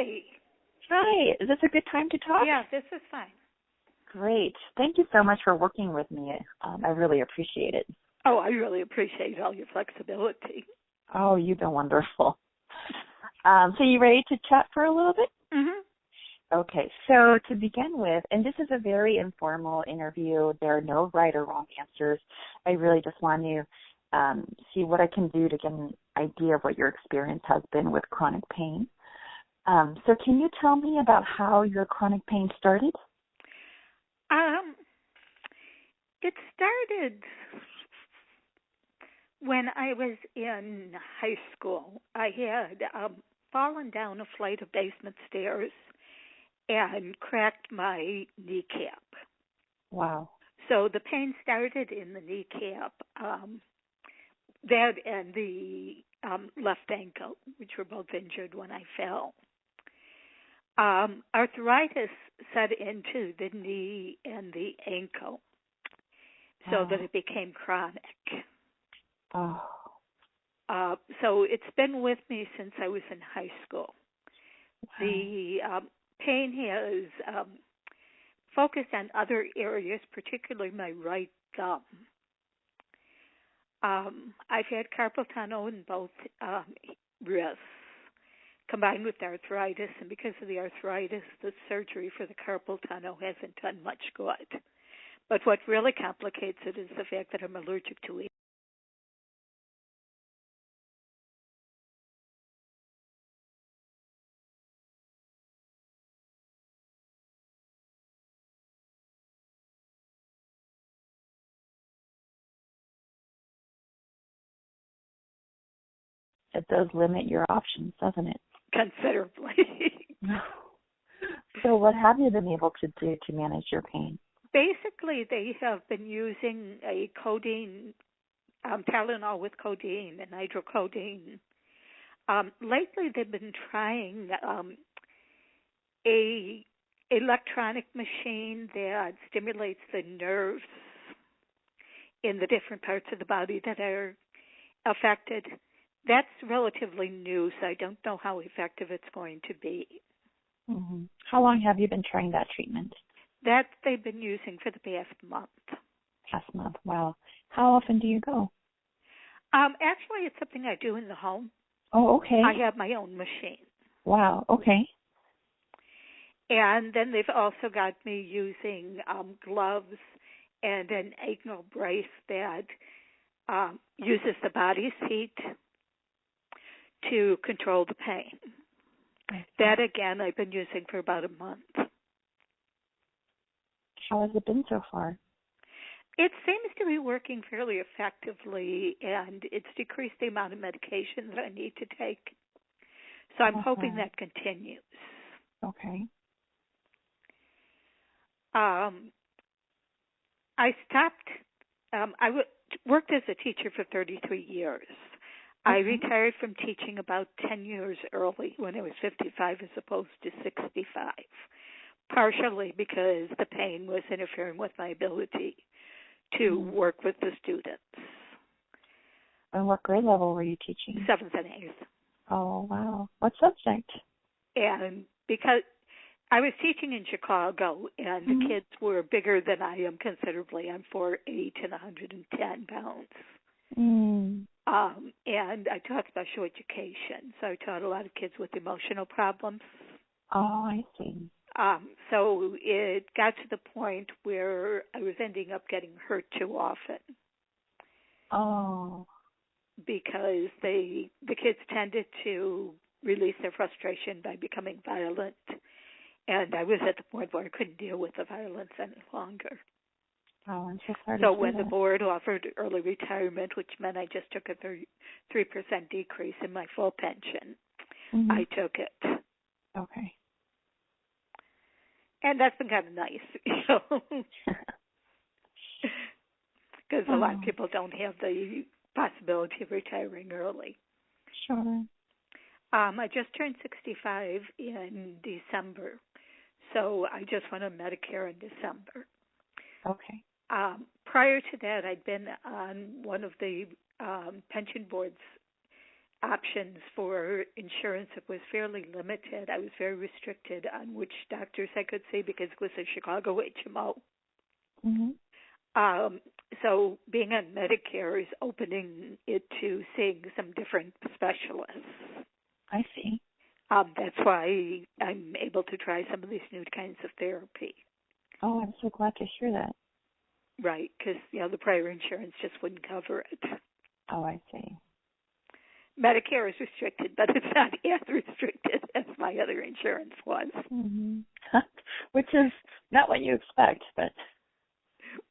Hi. Hi. Is this a good time to talk? Yeah, this is fine. Great. Thank you so much for working with me. I really appreciate it. Oh, I really appreciate all your flexibility. Oh, you've been wonderful. So you ready to chat for a little bit? Mm-hmm. Okay. So to begin with, and this is a very informal interview. There are no right or wrong answers. I really just want to see what I can do to get an idea of what your experience has been with chronic pain. So can you tell me about how your chronic pain started? It started when I was in high school. I had fallen down a flight of basement stairs and cracked my kneecap. Wow. So the pain started in the kneecap, that and the left ankle, which were both injured when I fell. Arthritis set into the knee and the ankle, so that it became chronic. Oh. So it's been with me since I was in high school. Wow. The pain has focused on other areas, particularly my right thumb. I've had carpal tunnel in both wrists, combined with arthritis, and because of the arthritis, the surgery for the carpal tunnel hasn't done much good. But what really complicates it is the fact that I'm allergic to it. It does limit your options, doesn't it? Considerably. So what have you been able to do to manage your pain? Basically, they have been using a codeine, Tylenol with codeine and hydrocodone. Lately, they've been trying a electronic machine that stimulates the nerves in the different parts of the body that are affected. That's relatively new, so I don't know how effective it's going to be. Mm-hmm. How long have you been trying that treatment? That they've been using for the past month. Past month. Wow. How often do you go? Actually, it's something I do in the home. Oh, okay. I have my own machine. Wow. Okay. And then they've also got me using gloves and an ankle brace that uses the body's heat to control the pain. Okay. That, again, I've been using for about a month. How has it been so far? It seems to be working fairly effectively, and it's decreased the amount of medication that I need to take. So I'm hoping that continues. Okay. I stopped. Worked as a teacher for 33 years. I retired from teaching about 10 years early when I was 55 as opposed to 65, partially because the pain was interfering with my ability to work with the students. And what grade level were you teaching? 7th and 8th. Oh, wow. What subject? And because I was teaching in Chicago, and the kids were bigger than I am considerably. I'm 4'8" and 110 pounds. And I taught special education, so I taught a lot of kids with emotional problems. Oh, I see. So it got to the point where I was ending up getting hurt too often. Oh. Because the kids tended to release their frustration by becoming violent. And I was at the point where I couldn't deal with the violence any longer. Oh, I'm so sorry. So when the board offered early retirement, which meant I just took a 3% decrease in my full pension, I took it. Okay. And that's been kind of nice, you know, because a lot of people don't have the possibility of retiring early. Sure. I just turned 65 in December, so I just went on Medicare in December. Okay. Prior to that, I'd been on one of the pension boards options for insurance was fairly limited. I was very restricted on which doctors I could see because it was a Chicago HMO. Mhm. So being on Medicare is opening it to seeing some different specialists. I see. That's why I'm able to try some of these new kinds of therapy. Oh, I'm so glad to hear that. Right, because, the prior insurance just wouldn't cover it. Oh, I see. Medicare is restricted, but it's not as restricted as my other insurance was. Mhm. Which is not what you expect, but.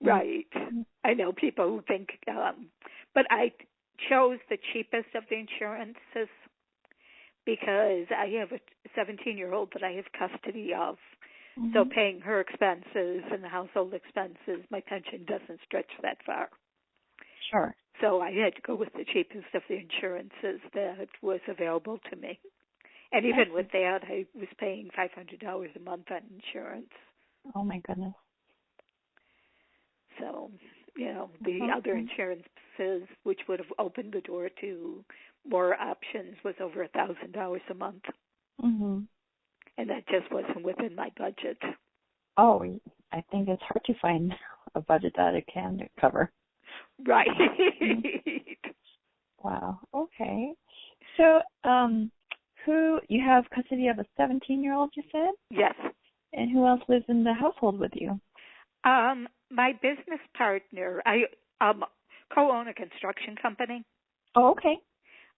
Right. Mhm. I know people who think, but I chose the cheapest of the insurances because I have a 17-year-old that I have custody of. Mhm. So paying her expenses and the household expenses, my pension doesn't stretch that far. Sure. So I had to go with the cheapest of the insurances that was available to me. And even with that, I was paying $500 a month on insurance. Oh, my goodness. So, the other insurances, which would have opened the door to more options, was over $1,000 a month. Mhm. And that just wasn't within my budget. Oh, I think it's hard to find a budget that it can cover. Right. Wow. Okay. So, who you have custody of a 17-year-old, you said? Yes. And who else lives in the household with you? My business partner, I co-own a construction company. Oh, okay.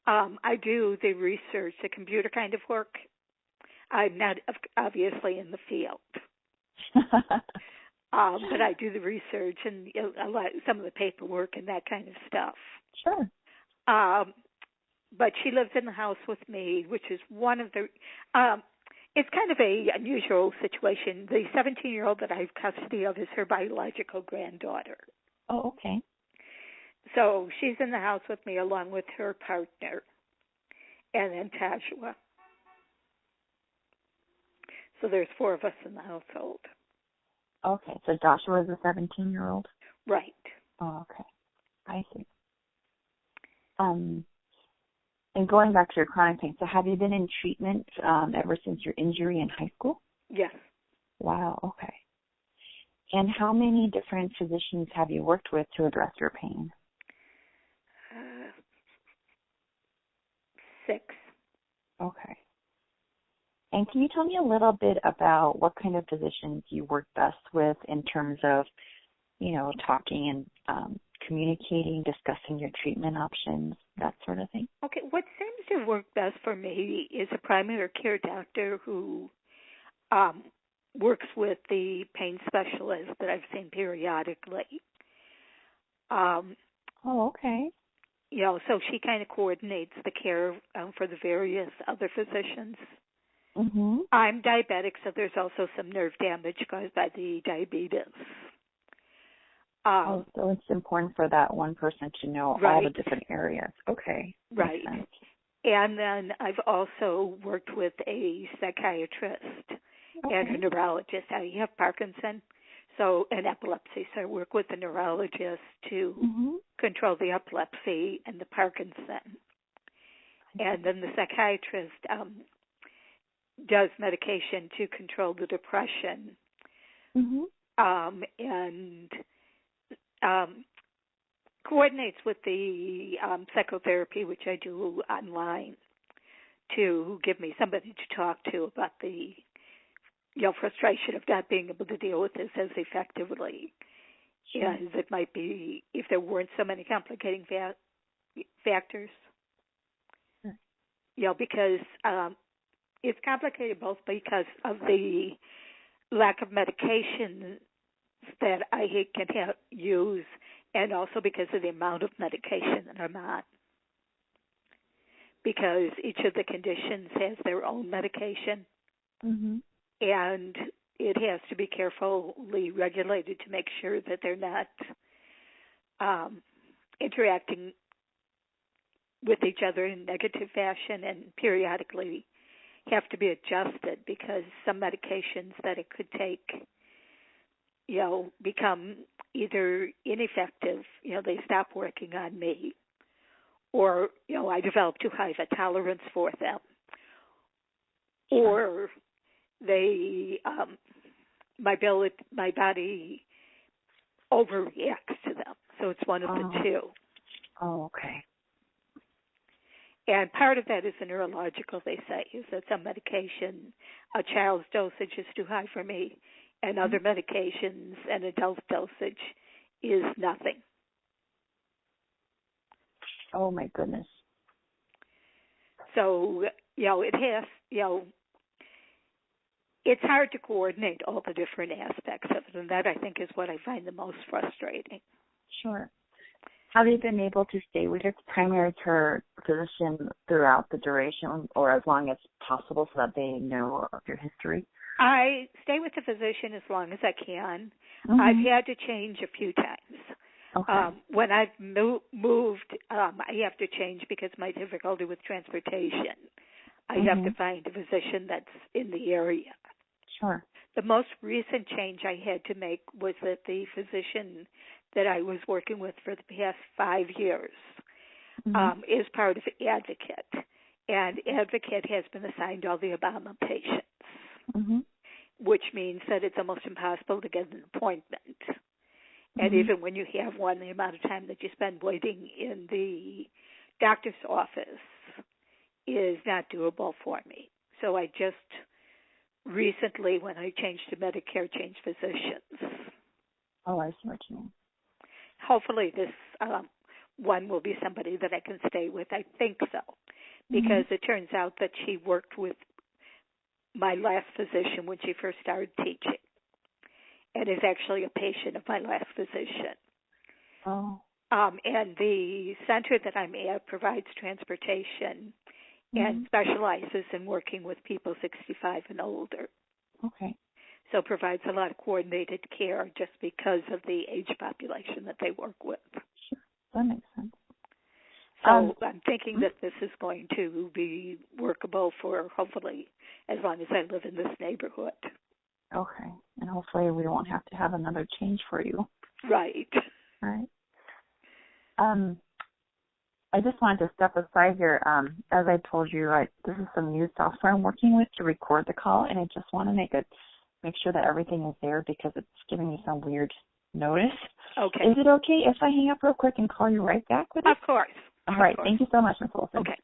I do the research, the computer kind of work. I'm not obviously in the field. But I do the research and some of the paperwork and that kind of stuff. Sure. But she lives in the house with me, which is one of the. It's kind of a unusual situation. The 17-year-old that I have custody of is her biological granddaughter. Oh, okay. So she's in the house with me along with her partner, and then Tajua. So there's 4 of us in the household. Okay, so Joshua is a 17-year-old? Right. Oh, okay. I see. And going back to your chronic pain, so have you been in treatment ever since your injury in high school? Yes. Wow, okay. And how many different physicians have you worked with to address your pain? 6. Okay. And can you tell me a little bit about what kind of physicians you work best with in terms of, talking and communicating, discussing your treatment options, that sort of thing? Okay, what seems to work best for me is a primary care doctor who works with the pain specialist that I've seen periodically. Oh, okay. So she kind of coordinates the care for the various other physicians. Mm-hmm. I'm diabetic, so there's also some nerve damage caused by the diabetes. So it's important for that one person to know all the different areas. Okay. Right. And then I've also worked with a psychiatrist and a neurologist. I have Parkinson, and epilepsy. So I work with the neurologist to control the epilepsy and the Parkinson. And then the psychiatrist does medication to control the depression. And coordinates with the psychotherapy, which I do online, to give me somebody to talk to about the frustration of not being able to deal with this as effectively as it might be if there weren't so many complicating factors. Because it's complicated both because of the lack of medication that I can use, and also because of the amount of medication that I'm on. Because each of the conditions has their own medication, and it has to be carefully regulated to make sure that they're not interacting with each other in negative fashion, and periodically have to be adjusted because some medications that it could take become either ineffective, they stop working on me, or, I develop too high of a tolerance for them, or they, my body overreacts to them. So it's one of the two. Oh, okay. And part of that is the neurological, they say, is that some medication, a child's dosage is too high for me, and other medications, an adult dosage is nothing. Oh, my goodness. So, it has, it's hard to coordinate all the different aspects of it, and that, I think, is what I find the most frustrating. Sure. Have you been able to stay with your primary care physician throughout the duration or as long as possible so that they know of your history? I stay with the physician as long as I can. Mm-hmm. I've had to change a few times. Okay. When I've moved, I have to change because of my difficulty with transportation. I have to find a physician that's in the area. Sure. The most recent change I had to make was that the physician that I was working with for the past 5 years is part of Advocate. And Advocate has been assigned all the Obama patients, which means that it's almost impossible to get an appointment. And even when you have one, the amount of time that you spend waiting in the doctor's office is not doable for me. So I just recently, when I changed to Medicare, changed physicians. Oh, I see what you mean. Hopefully this one will be somebody that I can stay with. I think so, because it turns out that she worked with my last physician when she first started teaching, and is actually a patient of my last physician. Oh. And the center that I'm at provides transportation and specializes in working with people 65 and older. Okay. So provides a lot of coordinated care just because of the age population that they work with. Sure. That makes sense. So I'm thinking that this is going to be workable for hopefully as long as I live in this neighborhood. Okay. And hopefully we won't have to have another change for you. Right. Right. I just wanted to step aside here. As I told you, this is some new software I'm working with to record the call, and I just want to make sure that everything is there because it's giving me some weird notice. Okay. Is it okay if I hang up real quick and call you right back with it? Of course. All right. Thank you so much, Ms. Wilson. Okay.